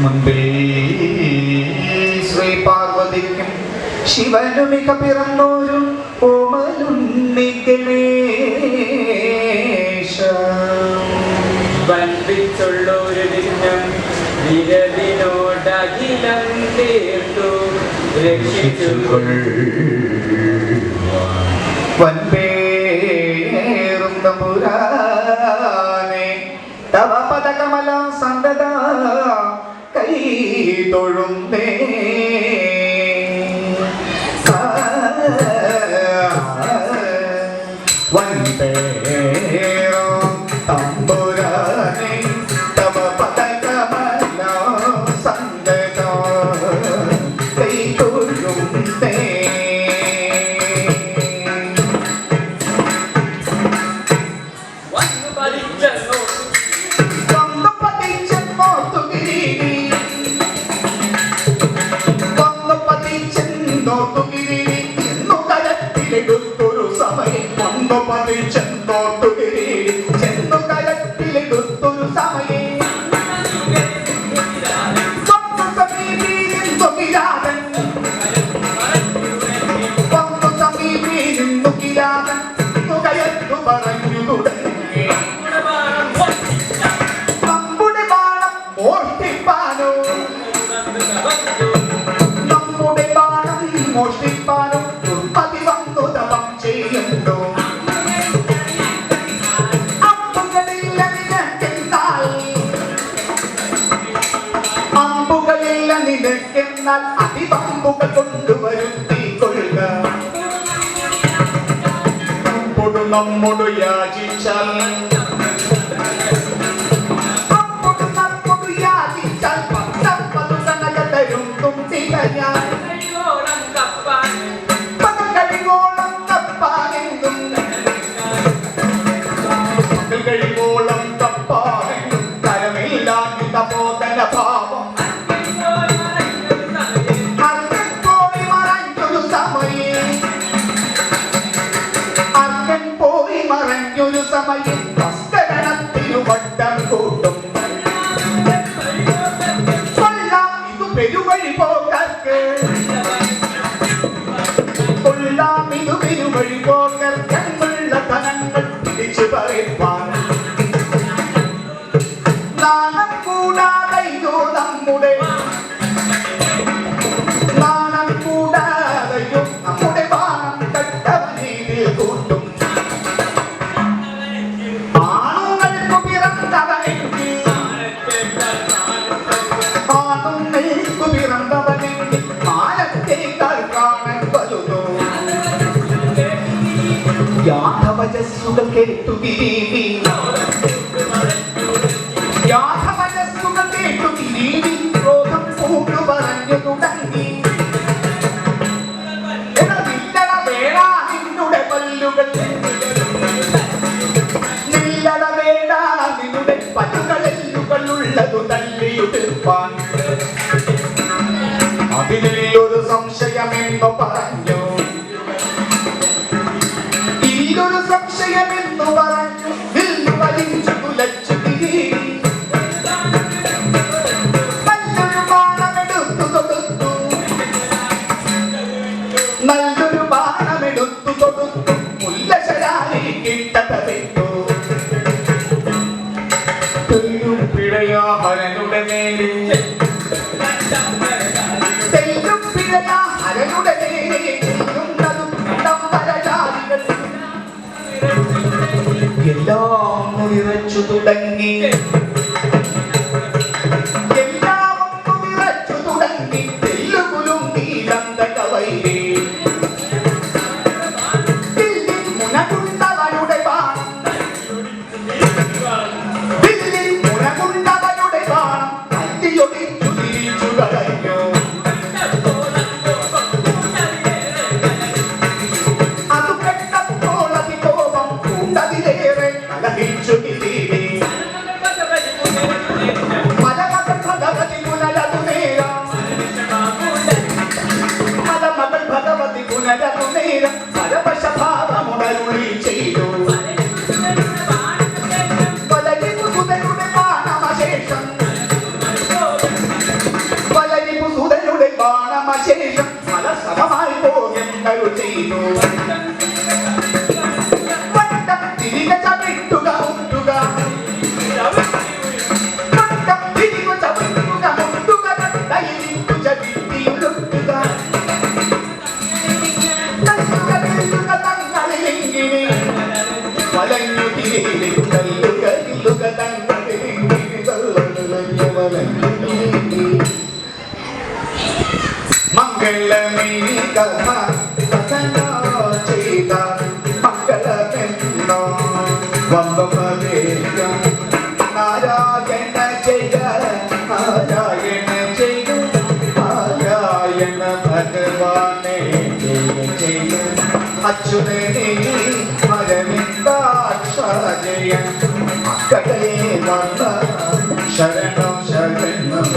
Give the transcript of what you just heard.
മുൻപേ ശ്രീ പാർവതിക്കും ശിവനുമിക പിറന്നോരു വൻപിച്ചുള്ളൊരു ദിനം വിരവിനോടഖിലം തീർത്തു വൻപേറും തമ്പുരാനെ തവ പദകമല സന്തത കൈ തൊഴുന്നേ വൻപേറും തമ്പുരാനെ തവ പദകമല സന്തത കൈ തൊഴുന്നേ അതിപമ്പുകൾ കൊണ്ടുവരുത്തിക്കൊള്ളുക നമ്മോട് യാചിച്ചാൽ തരും തുമ്പികയാൽ പകൽകളിവോളം കപ്പാനെന്തും പകൽകളിവോളം കപ്പാനെന്തും കരമില്ലാക്കി തപോധന ഭാവം മറഞ്ഞൊരു സമയം ഭസ്കരണത്തിനു വട്ടം കൂട്ടും കൊല്ലാം ഇതു പെരുവഴി പോക്കർക്ക് കൊല്ലാം ഇതു പെരുവഴി പോക്കർക്കുള്ള ധനങ്ങൾ തിരിച്ചു പറയുവാൻ നാണം കൂടാതെ ഇതോ നമ്മുടെ നാണം കൂടാതെയോ നമ്മുടെ വാണം കട്ടവനീതിൽ കൂട്ടും യാഥവജസ്സുകൾ കേട്ടു ഗിരീവി യാഥവജസ്സുകൾ കേട്ടു ഗിരീവി ക്രോധം പൂണ്ടു പറഞ്ഞു തുടങ്ങി നില്ലട വേള നിന്നുടെ പല്ലുകൾ നില്ലട വേള നിന്നുടെ പല്ലുകളെല്ലുകൾ ഉള്ളതു തല്ലിയുതിർപ്പാൻ അതിലൊരു സംശയമെന്നു പറഞ്ഞു ഇതൊരു സംശയമെന്നു പറഞ്ഞു വില്ലു വലിച്ചു തുലച്ചു നല്ലൊരു ബാണമെടുത്തു തൊടുത്തു നല്ലൊരു ബാണമെടുത്തു തൊടുത്തു മുല്ലശരായി കിട്ടതറിത്തു തെല്ലും പിഴയാ ഹരനുടെ നേരെ തെല്ലും പിഴയാ ഹരനുടെ നേരെ എല്ലാം വിറച്ചു തുടങ്ങി എല്ലാം വിറച്ചു തുടങ്ങി തെല്ലുകുലും നീലന്തകവൈരേ മുനകുണ്ടവരുടെ ബാണം മുനകുണ്ടവരുടെ ബാണം അല്ലിയൊടിച്ചു തിരിച്ചു കളഞ്ഞു അത് പെട്ടപ്പോൾ അതികോപം പൂണ്ടതിലേറെ കലഹിച്ചു ഗിരീവി മലമകൾ ഭഗവതി പുനരതു നേരം മലമകൾ ഭഗവതി പുനരതു നേരം പരവശഭാവമുണരുളി ചെയ്തു നീ കഥ കഥനോ ചെയ്ത മക്കളെന്നോ വമ്പമേകം നാരായണ ജയ നാരായണ ജയ നാരായണ ഭഗവാനെ ജയ ജയ അച്യുതനെ അരവിന്ദാക്ഷ ജയ മക്കളെ വന്ന ശരണം ശരണം